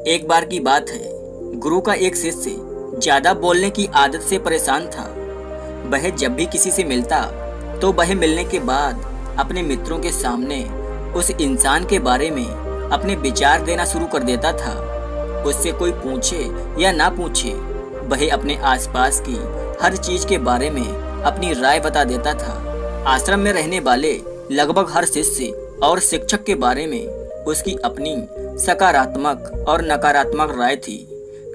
एक बार की बात है, गुरु का एक शिष्य ज्यादा बोलने की आदत से परेशान था। वह जब भी किसी से मिलता तो वह मिलने के बाद अपने मित्रों के सामने उस इंसान के बारे में अपने विचार देना शुरू कर देता था। उससे कोई पूछे या ना पूछे, वह अपने आसपास की हर चीज के बारे में अपनी राय बता देता था। आश्रम में रहने वाले लगभग हर शिष्य और शिक्षक के बारे में उसकी अपनी सकारात्मक और नकारात्मक राय थी,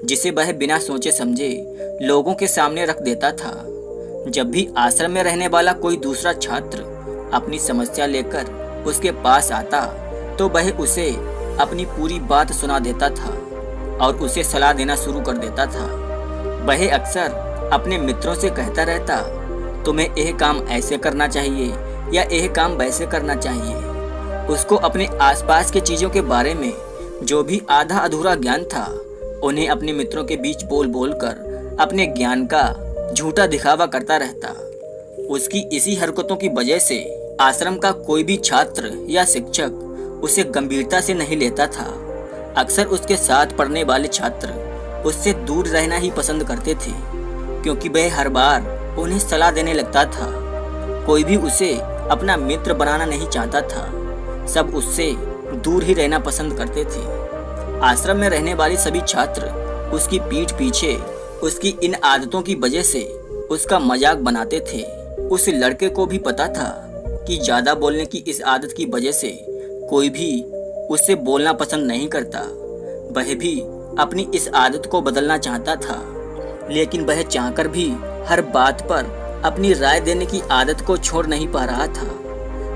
जिसे वह बिना सोचे समझे लोगों के सामने रख देता था। जब भी आश्रम में रहने वाला कोई दूसरा छात्र अपनी समस्या लेकर उसके पास आता तो वह उसे अपनी पूरी बात सुना देता था और उसे सलाह देना शुरू कर देता था। वह अक्सर अपने मित्रों से कहता रहता, तुम्हें यह काम ऐसे करना चाहिए या यह काम वैसे करना चाहिए। उसको अपने आसपास के चीजों के बारे में जो भी आधा अधूरा ज्ञान था, उन्हें अपने मित्रों के बीच बोल बोल कर अपने ज्ञान का झूठा दिखावा करता रहता। उसकी इसी हरकतों की वजह से आश्रम का कोई भी छात्र या शिक्षक उसे गंभीरता से नहीं लेता था। अक्सर उसके साथ पढ़ने वाले छात्र उससे दूर रहना ही पसंद करते थे, क्योंकि वह हर बार उन्हें सलाह देने लगता था। कोई भी उसे अपना मित्र बनाना नहीं चाहता था, सब उससे दूर ही रहना पसंद करते थे। आश्रम में रहने वाले सभी छात्र उसकी पीठ पीछे उसकी इन आदतों की वजह से उसका मजाक बनाते थे। उस लड़के को भी पता था कि ज्यादा बोलने की इस आदत की वजह से कोई भी उससे बोलना पसंद नहीं करता। वह भी अपनी इस आदत को बदलना चाहता था, लेकिन वह चाहकर भी हर बात पर अपनी राय देने की आदत को छोड़ नहीं पा रहा था।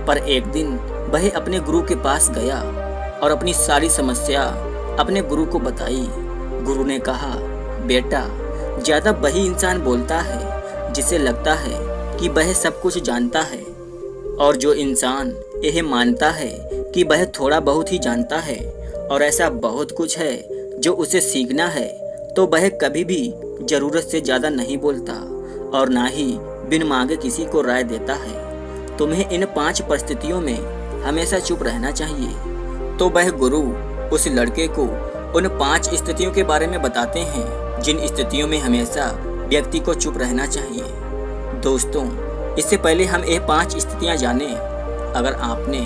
पर एक दिन वह अपने गुरु के पास गया और अपनी सारी समस्या अपने गुरु को बताई। गुरु ने कहा, बेटा, ज्यादा वही इंसान बोलता है जिसे लगता है कि वह सब कुछ जानता है, और जो इंसान यह मानता है कि वह थोड़ा बहुत ही जानता है और ऐसा बहुत कुछ है जो उसे सीखना है, तो वह कभी भी जरूरत से ज्यादा नहीं बोलता और ना ही बिन मांगे किसी को राय देता है। तुम्हें इन 5 परिस्थितियों में हमेशा चुप रहना चाहिए। तो वह गुरु उस लड़के को उन 5 स्थितियों के बारे में बताते हैं जिन स्थितियों में हमेशा व्यक्ति को चुप रहना चाहिए। दोस्तों, इससे पहले हम ये 5 स्थितियां जानें, अगर आपने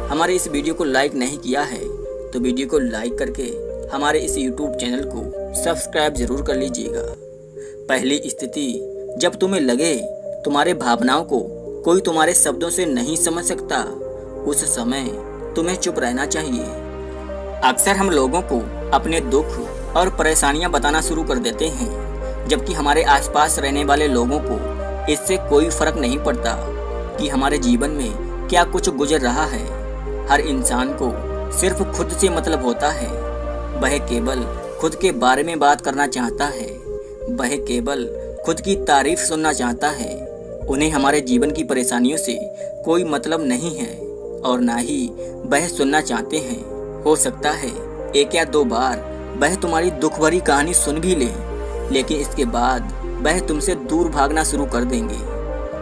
हमारे इस वीडियो को लाइक नहीं किया है तो वीडियो को लाइक करके हमारे इस YouTube चैनल को सब्सक्राइब जरूर कर लीजिएगा। पहली स्थिति, जब तुम्हें लगे तुम्हारे भावनाओं को कोई तुम्हारे शब्दों से नहीं समझ सकता, उस समय तुम्हें चुप रहना चाहिए। अक्सर हम लोगों को अपने दुख और परेशानियां बताना शुरू कर देते हैं, जबकि हमारे आसपास रहने वाले लोगों को इससे कोई फर्क नहीं पड़ता कि हमारे जीवन में क्या कुछ गुजर रहा है। हर इंसान को सिर्फ खुद से मतलब होता है। वह केवल खुद के बारे में बात करना चाहता है। वह केवल खुद की तारीफ सुनना चाहता है। उन्हें हमारे जीवन की परेशानियों से कोई मतलब नहीं है और ना ही वह सुनना चाहते हैं। हो सकता है 1 या 2 बार वह तुम्हारी दुख भरी कहानी सुन भी ले, लेकिन इसके बाद वह तुमसे दूर भागना शुरू कर देंगे,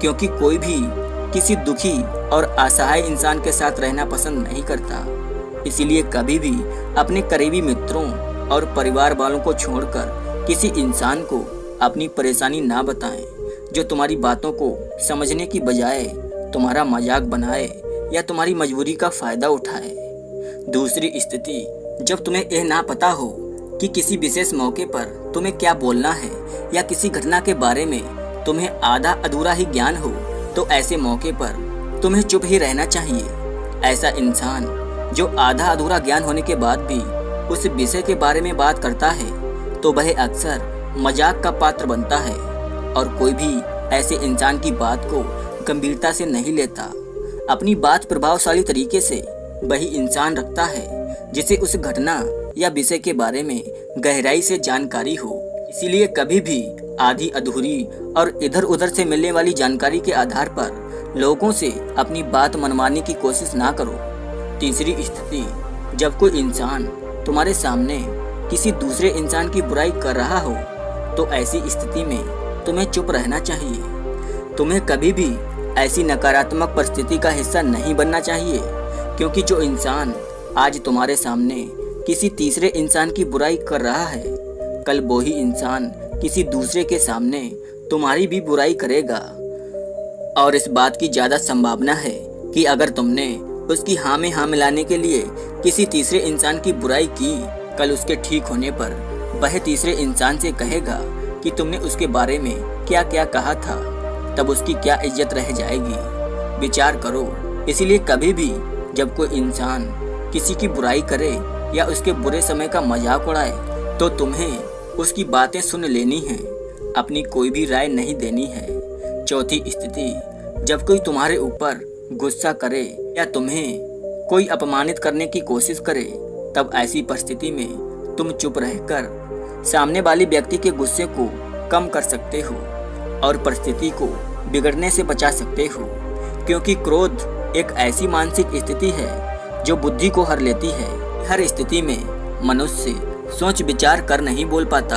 क्योंकि कोई भी किसी दुखी और असहाय इंसान के साथ रहना पसंद नहीं करता। इसीलिए कभी भी अपने करीबी मित्रों और परिवार वालों को छोड़कर किसी इंसान को अपनी परेशानी ना बताएं, जो तुम्हारी बातों को समझने की बजाय तुम्हारा मजाक बनाए या तुम्हारी मजबूरी का फायदा उठाए। दूसरी स्थिति, जब तुम्हें यह ना पता हो कि किसी विशेष मौके पर तुम्हें क्या बोलना है या किसी घटना के बारे में तुम्हें आधा अधूरा ही ज्ञान हो, तो ऐसे मौके पर तुम्हें चुप ही रहना चाहिए। ऐसा इंसान जो आधा अधूरा ज्ञान होने के बाद भी उस विषय के बारे में बात करता है, तो वह अक्सर मजाक का पात्र बनता है और कोई भी ऐसे इंसान की बात को गंभीरता से नहीं लेता। अपनी बात प्रभावशाली तरीके से वही इंसान रखता है जिसे उस घटना या विषय के बारे में गहराई से जानकारी हो। इसीलिए कभी भी आधी अधूरी और इधर उधर से मिलने वाली जानकारी के आधार पर लोगों से अपनी बात मनवाने की कोशिश ना करो। तीसरी स्थिति, जब कोई इंसान तुम्हारे सामने किसी दूसरे इंसान की बुराई कर रहा हो, तो ऐसी स्थिति में तुम्हें चुप रहना चाहिए। तुम्हें कभी भी ऐसी नकारात्मक परिस्थिति का हिस्सा नहीं बनना चाहिए, क्योंकि जो इंसान आज तुम्हारे सामने किसी तीसरे इंसान की बुराई कर रहा है, कल वो ही इंसान किसी दूसरे के सामने तुम्हारी भी बुराई करेगा। और इस बात की ज़्यादा संभावना है कि अगर तुमने उसकी हाँ में हाँ मिलाने के लिए किसी तीसरे इंसान की बुराई की, कल उसके ठीक होने पर वह तीसरे इंसान से कहेगा कि तुमने उसके बारे में क्या क्या कहा था, तब उसकी क्या इज्जत रह जाएगी। विचार करो। इसीलिए कभी भी जब कोई इंसान किसी की बुराई करे या उसके बुरे समय का मजाक उड़ाए, तो तुम्हें उसकी बातें सुन लेनी है, अपनी कोई भी राय नहीं देनी है। चौथी स्थिति, जब कोई तुम्हारे ऊपर गुस्सा करे या तुम्हें कोई अपमानित करने की कोशिश करे, तब ऐसी परिस्थिति में तुम चुप रहकर सामने वाले व्यक्ति के गुस्से को कम कर सकते हो और परिस्थिति को बिगड़ने से बचा सकते हो, क्योंकि क्रोध एक ऐसी मानसिक स्थिति है जो बुद्धि को हर लेती है। हर स्थिति में मनुष्य सोच विचार कर नहीं बोल पाता।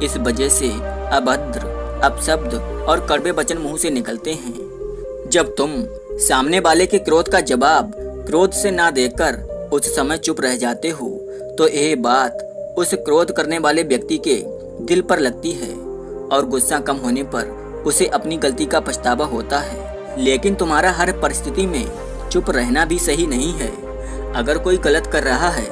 इस वजह से अभद्र, अपशब्द और कड़वे वचन मुंह से निकलते हैं। जब तुम सामने वाले के क्रोध का जवाब क्रोध से ना देकर उस समय चुप रह जाते हो, तो यह बात उस क्रोध करने वाले व्यक्ति के दिल पर लगती है और गुस्सा कम होने पर उसे अपनी गलती का पछतावा होता है। लेकिन तुम्हारा हर परिस्थिति में चुप रहना भी सही नहीं है। अगर कोई गलत कर रहा है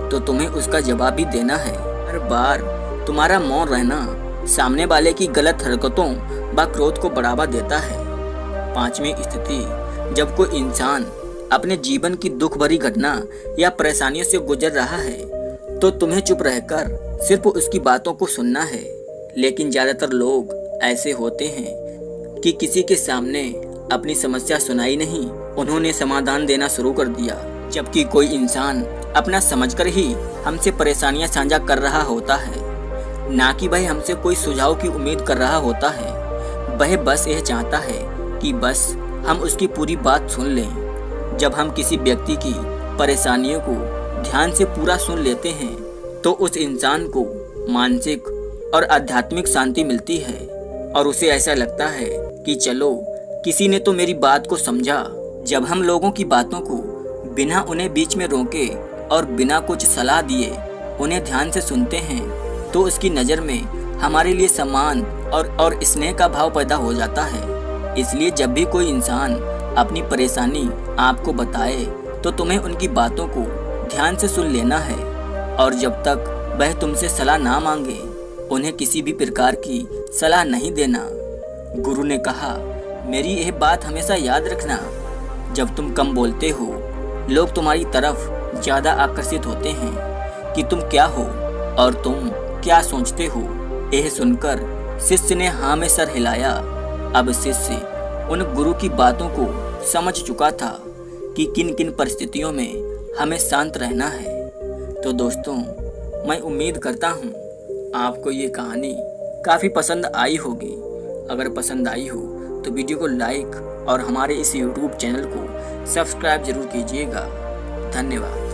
तो तुम्हें उसका जवाब भी देना है। हर बार तुम्हारा मौन रहना सामने वाले की गलत हरकतों व क्रोध को बढ़ावा देता है। पांचवी स्थिति, जब कोई इंसान अपने जीवन की दुख भरी घटना या परेशानियों से गुजर रहा है, तो तुम्हें चुप रहकर सिर्फ उसकी बातों को सुनना है। लेकिन ज्यादातर लोग ऐसे होते हैं कि किसी के सामने अपनी समस्या सुनाई नहीं, उन्होंने समाधान देना शुरू कर दिया। जबकि कोई इंसान अपना समझकर ही हमसे परेशानियां साझा कर रहा होता है, ना कि वह हमसे कोई सुझाव की उम्मीद कर रहा होता है। वह बस यह चाहता है कि बस हम उसकी पूरी बात सुन लें। जब हम किसी व्यक्ति की परेशानियों को ध्यान से पूरा सुन लेते हैं, तो उस इंसान को मानसिक और आध्यात्मिक शांति मिलती है और उसे ऐसा लगता है कि चलो किसी ने तो मेरी बात को समझा। जब हम लोगों की बातों को बिना उन्हें बीच में रोके और बिना कुछ सलाह दिए उन्हें ध्यान से सुनते हैं, तो उसकी नज़र में हमारे लिए सम्मान और स्नेह का भाव पैदा हो जाता है। इसलिए जब भी कोई इंसान अपनी परेशानी आपको बताए, तो तुम्हें उनकी बातों को ध्यान से सुन लेना है और जब तक वह तुमसे सलाह ना मांगे, उन्हें किसी भी प्रकार की सलाह नहीं देना। गुरु ने कहा, मेरी यह बात हमेशा याद रखना, जब तुम कम बोलते हो, लोग तुम्हारी तरफ ज़्यादा आकर्षित होते हैं कि तुम क्या हो और तुम क्या सोचते हो। यह सुनकर शिष्य ने हाँ में सर हिलाया। अब शिष्य उन गुरु की बातों को समझ चुका था कि किन किन परिस्थितियों में हमें शांत रहना है। तो दोस्तों, मैं उम्मीद करता हूँ आपको ये कहानी काफ़ी पसंद आई होगी। अगर पसंद आई हो तो वीडियो को लाइक और हमारे इस YouTube चैनल को सब्सक्राइब जरूर कीजिएगा। धन्यवाद।